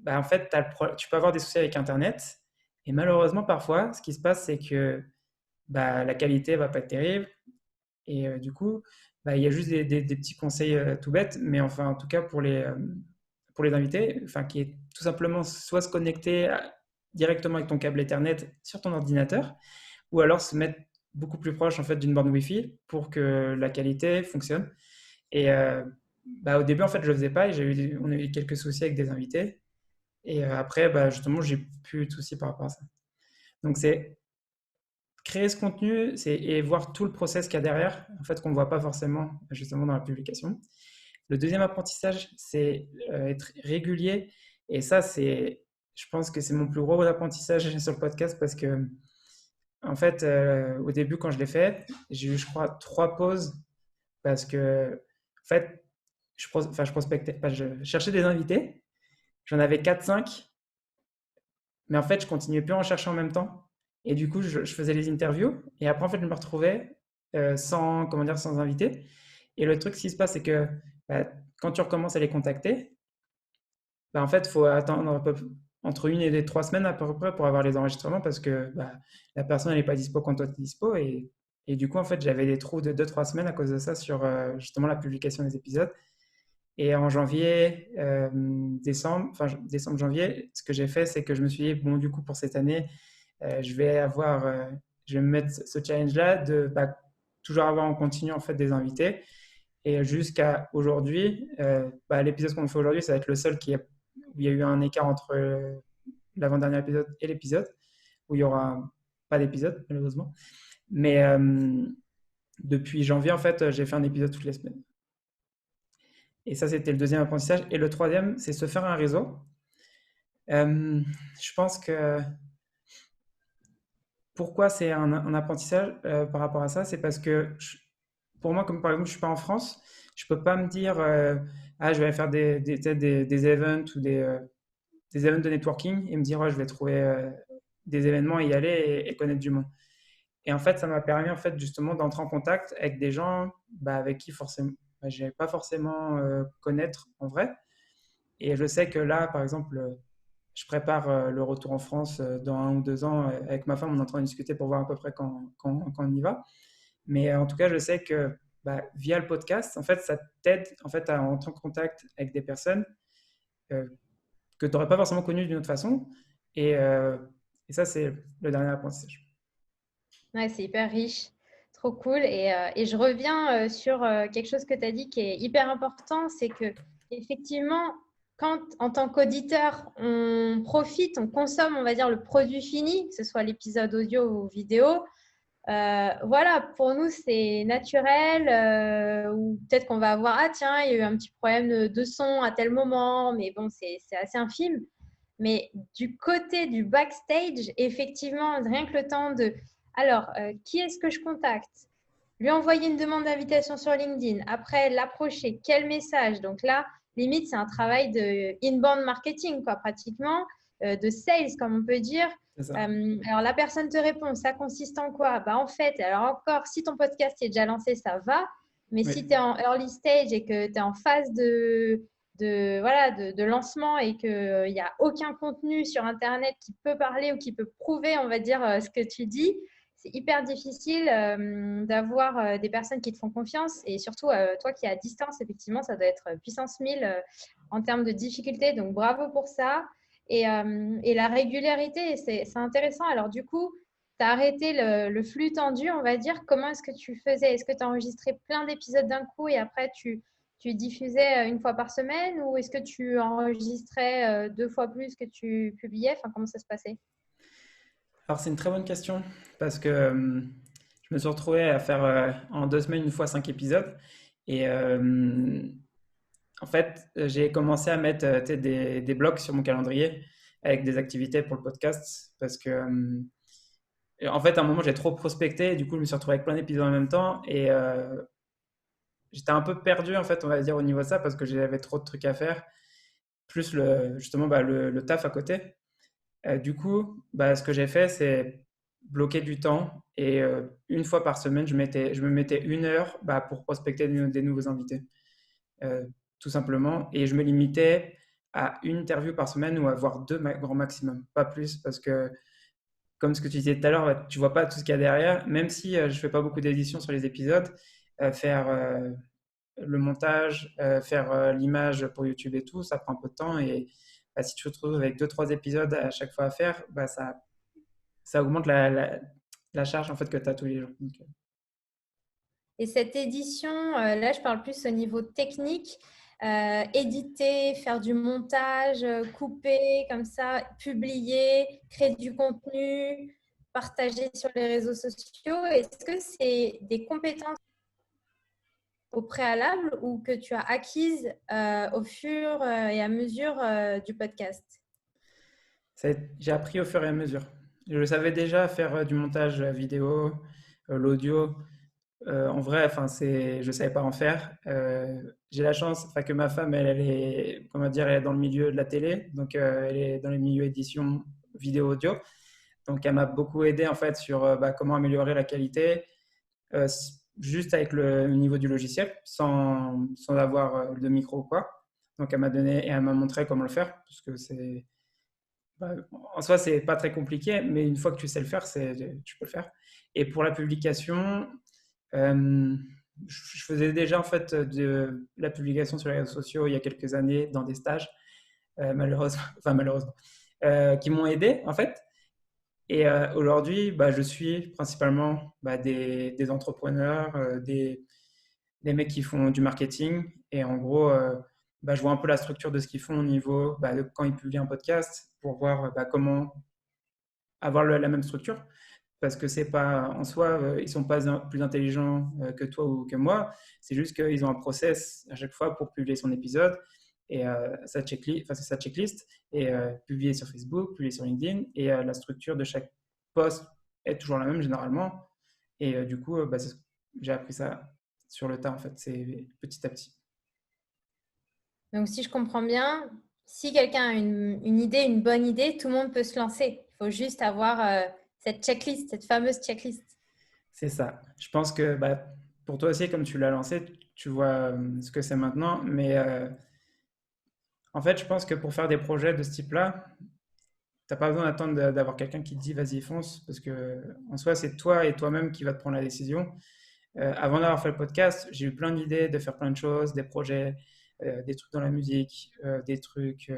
en fait, tu peux avoir des soucis avec Internet, et malheureusement parfois, ce qui se passe, c'est que la qualité va pas être terrible, et du coup, il y a juste des petits conseils tout bêtes, mais enfin, en tout cas, pour les invités, enfin, qui est tout simplement soit se connecter directement avec ton câble Ethernet sur ton ordinateur, ou alors se mettre beaucoup plus proche en fait d'une borne Wi-Fi pour que la qualité fonctionne. Et au début, en fait, je le faisais pas et on a eu quelques soucis avec des invités. Et après, justement, j'ai plus de soucis par rapport à ça. Donc, c'est créer ce contenu et voir tout le process qu'il y a derrière, en fait, qu'on ne voit pas forcément justement dans la publication. Le deuxième apprentissage, c'est être régulier. Et ça, je pense que c'est mon plus gros apprentissage sur le podcast parce que, en fait, au début, quand je l'ai fait, j'ai eu, je crois, 3 pauses parce que, en fait, je prospectais, je cherchais des invités. J'en avais 4, 5, mais en fait, je continuais plus à en chercher en même temps. Et du coup, je faisais les interviews. Et après, en fait, je me retrouvais sans, comment dire, sans invité. Et le truc, ce qui se passe, c'est que quand tu recommences à les contacter, en fait, il faut attendre entre 1 et 3 semaines à peu près pour avoir les enregistrements parce que la personne n'est pas dispo quand toi tu es dispo. Et du coup, en fait, j'avais des trous de 2, 3 semaines à cause de ça sur justement la publication des épisodes. Et en janvier, décembre, janvier, ce que j'ai fait, c'est que je me suis dit, bon, du coup, pour cette année, je vais me mettre ce challenge-là de toujours avoir en continu en fait des invités. Et jusqu'à aujourd'hui, l'épisode qu'on fait aujourd'hui, ça va être le seul où il y a eu un écart entre l'avant-dernier épisode et l'épisode, où il y aura pas d'épisode, malheureusement. Mais depuis janvier, en fait, j'ai fait un épisode toutes les semaines. Et ça, c'était le deuxième apprentissage. Et le troisième, c'est se faire un réseau. Je pense que pourquoi c'est un apprentissage par rapport à ça, c'est parce que pour moi, comme par exemple, je suis pas en France, je peux pas me dire ah, je vais faire des events ou des events de networking et me dire ouais, je vais trouver des événements et y aller et connaître du monde. Et en fait, ça m'a permis en fait justement d'entrer en contact avec des gens avec qui forcément je n'allais pas forcément connaître en vrai. Et je sais que là, par exemple, je prépare le retour en France dans 1 ou 2 ans. Avec ma femme, on est en train de discuter pour voir à peu près quand on y va. Mais en tout cas, je sais que via le podcast, en fait, ça t'aide en fait, à entrer en contact avec des personnes euh, que tu n'aurais pas forcément connues d'une autre façon. Et, euh, et ça, c'est le dernier apprentissage. Ouais, c'est hyper riche, trop cool. Et je reviens sur quelque chose que tu as dit qui est hyper important, c'est que effectivement, quand en tant qu'auditeur, on profite, on consomme, on va dire, le produit fini, que ce soit l'épisode audio ou vidéo, voilà, pour nous, c'est naturel. Ou peut-être qu'on va avoir, ah tiens, il y a eu un petit problème de son à tel moment, mais bon, c'est assez infime. Mais du côté du backstage, effectivement, rien que le temps de, alors, qui est-ce que je contacte? Lui envoyer une demande d'invitation sur LinkedIn, après l'approcher, quel message? Donc là, limite, c'est un travail de inbound marketing, quoi, pratiquement, de sales, comme on peut dire. C'est ça. Alors, la personne te répond, ça consiste en quoi? En fait, alors encore, si ton podcast est déjà lancé, ça va. Mais si Oui, tu es en early stage et que tu es en phase voilà, de lancement et qu'il n'y a aucun contenu sur Internet qui peut parler ou qui peut prouver, on va dire, ce que tu dis, c'est hyper difficile d'avoir des personnes qui te font confiance et surtout toi qui es à distance, effectivement, ça doit être puissance 1000 en termes de difficulté. Donc, bravo pour ça. Et la régularité, c'est intéressant. Alors, du coup, tu as arrêté le flux tendu, on va dire. Comment est-ce que tu faisais? Est-ce que tu enregistrais plein d'épisodes d'un coup et après tu diffusais une fois par semaine ou est-ce que tu enregistrais 2 fois plus que tu publiais? Enfin, comment ça se passait? Alors, c'est une très bonne question parce que je me suis retrouvé à faire en 2 semaines une fois 5 épisodes. Et en fait, j'ai commencé à mettre tu sais, des blocs sur mon calendrier avec des activités pour le podcast parce que en fait, à un moment, j'ai trop prospecté et du coup, je me suis retrouvé avec plein d'épisodes en même temps et j'étais un peu perdu en fait, on va dire au niveau de ça parce que j'avais trop de trucs à faire, plus justement le taf à côté. Du coup, ce que j'ai fait, c'est bloquer du temps et une fois par semaine, je me mettais 1 heure pour prospecter des nouveaux invités, euh, tout simplement. Et je me limitais à une interview par semaine ou à avoir deux grand maximum, pas plus, parce que comme ce que tu disais tout à l'heure, tu vois pas tout ce qu'il y a derrière. Même si je fais pas beaucoup d'édition sur les épisodes, faire le montage, faire l'image pour YouTube et tout, ça prend un peu de temps. Et si tu te retrouves avec deux, trois épisodes à chaque fois à faire, ça augmente la charge en fait que tu as tous les jours. Donc, Et cette édition, là, je parle plus au niveau technique, éditer, faire du montage, couper comme ça, publier, créer du contenu, partager sur les réseaux sociaux. Est-ce que c'est des compétences au préalable ou que tu as acquises au fur et à mesure du podcast? j'ai appris au fur et à mesure. Je savais déjà faire du montage vidéo, l'audio. En vrai, enfin, je savais pas en faire. J'ai la chance, enfin, que ma femme, elle est, comment dire, elle est dans le milieu de la télé, donc elle est dans les milieux édition vidéo audio. Donc, elle m'a beaucoup aidé en fait sur comment améliorer la qualité, juste avec le niveau du logiciel, sans avoir de micro ou quoi. Donc, elle m'a donné et elle m'a montré comment le faire, parce que en soi, c'est pas très compliqué, mais une fois que tu sais le faire, tu peux le faire. Et pour la publication, euh, je faisais déjà en fait de la publication sur les réseaux sociaux il y a quelques années dans des stages, malheureusement, enfin malheureusement, qui m'ont aidé en fait. Et aujourd'hui, je suis principalement des entrepreneurs, des mecs qui font du marketing. Et en gros, je vois un peu la structure de ce qu'ils font au niveau de quand ils publient un podcast pour voir comment avoir la même structure. Parce que c'est pas en soi, ils sont pas plus intelligents que toi ou que moi. C'est juste qu'ils ont un process à chaque fois pour publier son épisode et sa checklist, enfin, c'est sa checklist et publier sur Facebook, publier sur LinkedIn et la structure de chaque post est toujours la même généralement. Et du coup, j'ai appris ça sur le tas en fait. C'est petit à petit. Donc, si je comprends bien, si quelqu'un a une idée, une bonne idée, tout le monde peut se lancer. Il faut juste avoir cette checklist, cette fameuse checklist. C'est ça. Je pense que pour toi aussi, comme tu l'as lancé, tu vois ce que c'est maintenant. Mais en fait, je pense que pour faire des projets de ce type-là, t'as pas besoin d'attendre d'avoir quelqu'un qui te dit vas-y fonce, parce que en soi, c'est toi et toi-même qui va te prendre la décision. Avant d'avoir fait le podcast, j'ai eu plein d'idées de faire plein de choses, des projets, des trucs dans la musique, des trucs,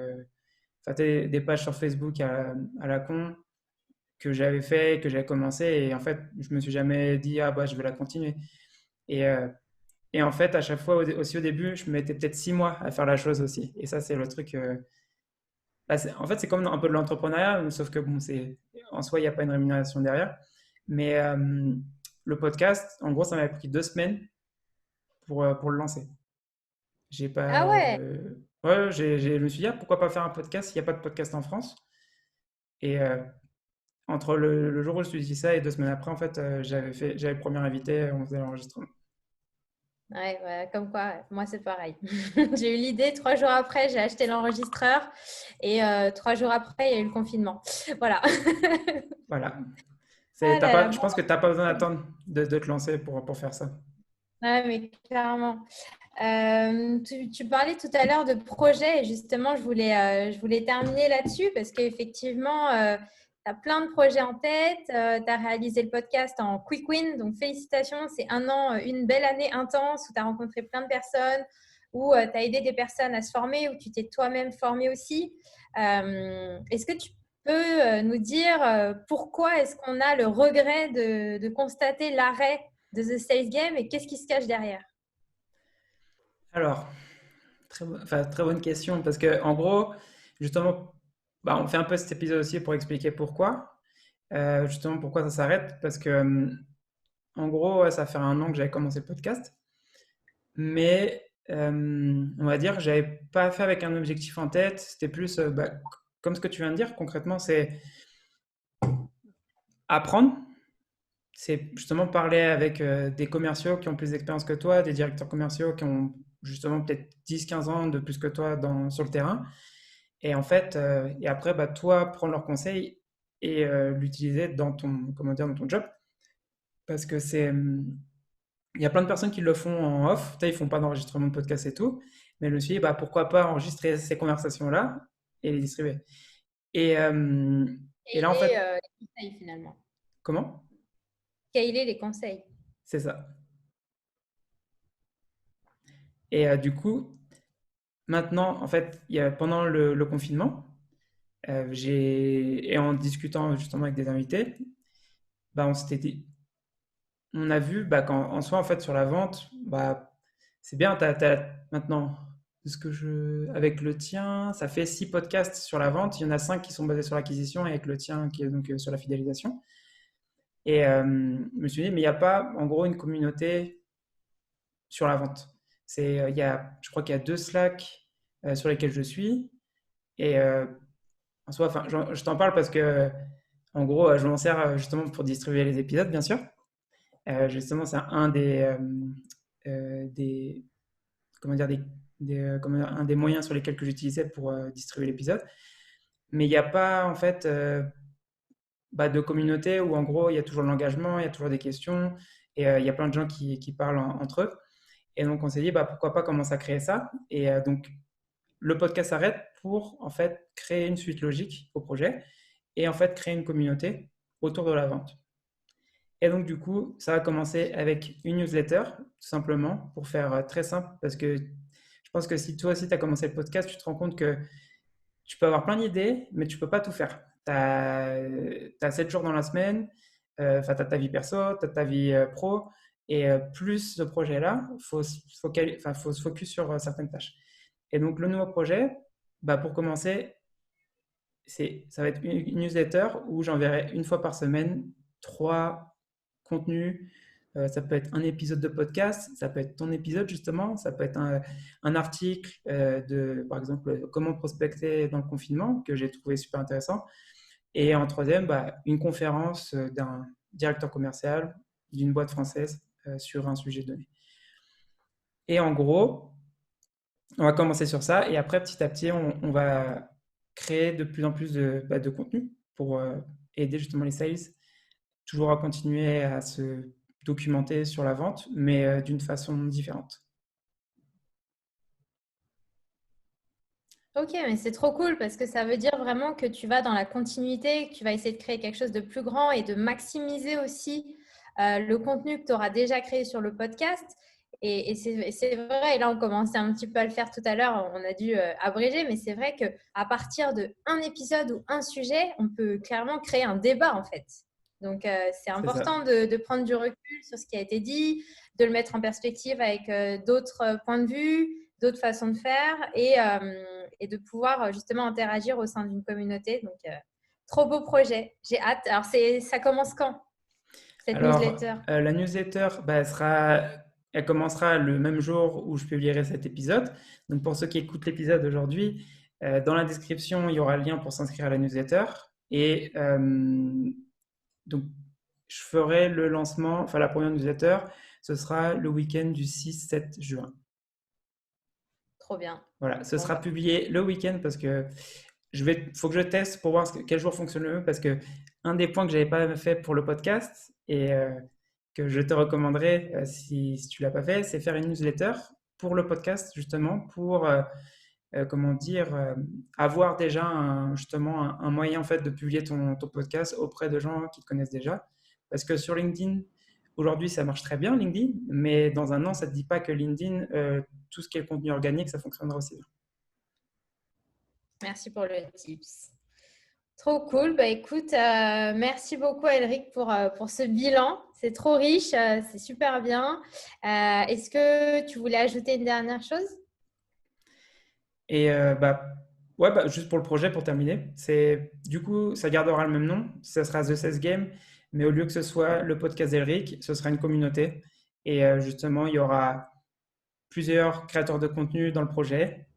enfin, des pages sur Facebook à la con que j'avais fait, que j'avais commencé, et en fait, je me suis jamais dit ah je vais la continuer. Et, euh, et en fait, à chaque fois, aussi au début, je me mettais peut-être 6 mois à faire la chose aussi. Et ça, c'est le truc. En fait, c'est comme un peu de l'entrepreneuriat, sauf que bon, en soi, il n'y a pas une rémunération derrière. Mais le podcast, en gros, ça m'a pris 2 semaines pour le lancer. J'ai pas. Ah ouais, Ouais, je me suis dit, ah, pourquoi pas faire un podcast s'il n'y a pas de podcast en France? Et entre le jour où je me suis dit ça et 2 semaines après, en fait, j'avais le premier invité, on faisait l'enregistrement. ouais, ouais, comme quoi, moi c'est pareil. J'ai eu l'idée, 3 jours après, j'ai acheté l'enregistreur et 3 jours après, il y a eu le confinement. Voilà. Voilà. Ah là là, Je bon. pense que tu n'as pas besoin d'attendre de te lancer pour faire ça. Ouais, mais clairement. Tu parlais tout à l'heure de projet et justement, je voulais terminer là-dessus parce qu'effectivement, as plein de projets en tête. Tu as réalisé le podcast en quick win. Donc, félicitations. C'est un an, une belle année intense où tu as rencontré plein de personnes, où tu as aidé des personnes à se former, où tu t'es toi-même formé aussi. Est-ce que tu peux nous dire pourquoi est-ce qu'on a le regret de constater l'arrêt de The Sales Game et qu'est-ce qui se cache derrière? Alors, très bonne question parce que en gros, justement, on fait un peu cet épisode aussi pour expliquer pourquoi. Justement, pourquoi ça s'arrête parce que, en gros, ouais, ça fait un an que j'avais commencé le podcast, mais on va dire que j'avais pas fait avec un objectif en tête. C'était plus, comme ce que tu viens de dire, concrètement, c'est apprendre. C'est justement parler avec des commerciaux qui ont plus d'expérience que toi, des directeurs commerciaux qui ont justement peut-être 10, 15 ans de plus que toi sur le terrain. Et en fait, et après, toi, prendre leurs conseils et l'utiliser dans ton, comment dire, dans ton job. Parce que il y a plein de personnes qui le font en off. Ils font pas d'enregistrement de podcast et tout. Mais je me suis dit, pourquoi pas enregistrer ces conversations-là et les distribuer. Et, euh, et là, en fait, Les conseils finalement. comment? Scaler les conseils. C'est ça. Et du coup, maintenant, en fait, pendant le confinement, et en discutant justement avec des invités, on s'était dit, on a vu qu'en soi, en fait, sur la vente, c'est bien, maintenant, avec le tien, ça fait 6 podcasts sur la vente. Il y en a 5 qui sont basés sur l'acquisition et avec le tien qui est donc sur la fidélisation. Et je me suis dit, mais il n'y a pas, en gros, une communauté sur la vente. Je crois qu'il y a 2 Slack sur lesquels je suis. Et en soi, enfin, je t'en parle parce que, en gros, je m'en sers justement pour distribuer les épisodes, bien sûr. Justement, c'est des, comment dire, un des moyens sur lesquels que j'utilisais pour distribuer l'épisode. Mais il n'y a pas, en fait, de communauté où, en gros, il y a toujours de l'engagement, il y a toujours des questions, et il y a plein de gens qui parlent entre eux. Et donc, on s'est dit, pourquoi pas commencer à créer ça. Et donc, le podcast s'arrête pour, en fait, créer une suite logique au projet et, en fait, créer une communauté autour de la vente. Et donc, du coup, ça a commencé avec une newsletter, tout simplement, pour faire très simple, parce que je pense que si toi aussi tu as commencé le podcast, tu te rends compte que tu peux avoir plein d'idées, mais tu peux pas tout faire. Tu as 7 jours dans la semaine, tu as ta vie perso, tu as ta vie pro, et plus ce projet-là, il faut se focus sur certaines tâches. Et donc, le nouveau projet, pour commencer, ça va être une newsletter où j'enverrai une fois par semaine 3 contenus. Ça peut être un épisode de podcast, ça peut être ton épisode justement, ça peut être un article par exemple, comment prospecter dans le confinement, que j'ai trouvé super intéressant. Et en troisième, une conférence d'un directeur commercial d'une boîte française sur un sujet donné. Et en gros, on va commencer sur ça et après, petit à petit, on va créer de plus en plus de contenu pour aider justement les sales toujours à continuer à se documenter sur la vente, mais d'une façon différente. Ok, mais c'est trop cool parce que ça veut dire vraiment que tu vas dans la continuité, que tu vas essayer de créer quelque chose de plus grand et de maximiser aussi le contenu que tu auras déjà créé sur le podcast. Et c'est vrai, et là on commençait un petit peu à le faire tout à l'heure, on a dû abréger, mais c'est vrai qu'à partir d'un épisode ou un sujet, on peut clairement créer un débat en fait. Donc c'est C'est ça. important de prendre du recul sur ce qui a été dit, de le mettre en perspective avec d'autres points de vue, d'autres façons de faire et de pouvoir justement interagir au sein d'une communauté. Donc, trop beau projet. J'ai hâte. Alors, ça commence quand, cette Alors, newsletter? la newsletter, elle commencera le même jour où je publierai cet épisode. Donc, pour ceux qui écoutent l'épisode aujourd'hui, dans la description, il y aura le lien pour s'inscrire à la newsletter. Et donc, je ferai le lancement, enfin la première newsletter, ce sera le week-end du 6-7 juin. Trop bien. Voilà, ce Bon, sera publié le week-end parce que faut que je teste pour voir quel jour fonctionne le mieux parce que un des points que j'avais pas fait pour le podcast et que je te recommanderais si tu l'as pas fait, c'est faire une newsletter pour le podcast justement pour comment dire, avoir déjà justement un moyen en fait de publier ton podcast auprès de gens qui te connaissent déjà. Parce que sur LinkedIn, aujourd'hui, ça marche très bien, LinkedIn, mais dans un an, ça ne te dit pas que LinkedIn, tout ce qui est contenu organique, ça fonctionnera aussi bien. Merci pour le tips. Trop cool. Bah, écoute, merci beaucoup, Elric, pour ce bilan. C'est trop riche, c'est super bien. Est-ce que tu voulais ajouter une dernière chose? Et ouais, juste pour le projet, pour terminer, du coup, ça gardera le même nom, ça sera The Sales Game, mais au lieu que ce soit le podcast d'Elric, ce sera une communauté. Et justement, il y aura plusieurs créateurs de contenu dans le projet.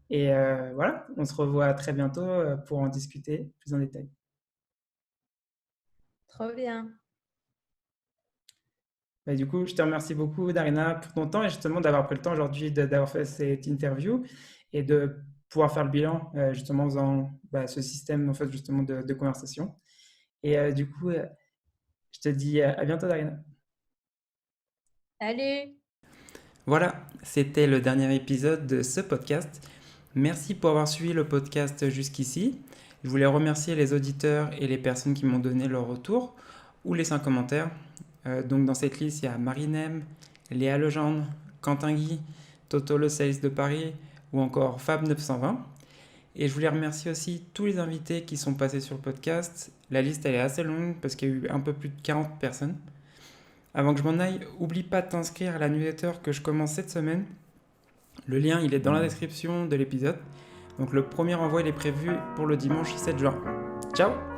Et voilà, on se revoit très bientôt pour en discuter plus en détail. Trop bien. Bah, du coup, je te remercie beaucoup, Darina, pour ton temps et justement d'avoir pris le temps aujourd'hui d'avoir fait cette interview et de pouvoir faire le bilan justement en faisant ce système en fait, justement de conversation. Et du coup, je te dis à bientôt, Darina. Salut! Voilà, c'était le dernier épisode de ce podcast. Merci pour avoir suivi le podcast jusqu'ici. Je voulais remercier les auditeurs et les personnes qui m'ont donné leur retour ou laissé un commentaire. Donc dans cette liste, il y a Marinem, Léa Legendre, Quentin Guy, Toto Le Sales de Paris ou encore Fab920. Et je voulais remercier aussi tous les invités qui sont passés sur le podcast. La liste elle est assez longue parce qu'il y a eu un peu plus de 40 personnes. Avant que je m'en aille, oublie pas de t'inscrire à la newsletter que je commence cette semaine. Le lien il est dans la description de l'épisode. Donc le premier envoi il est prévu pour le dimanche 7 juin. Ciao!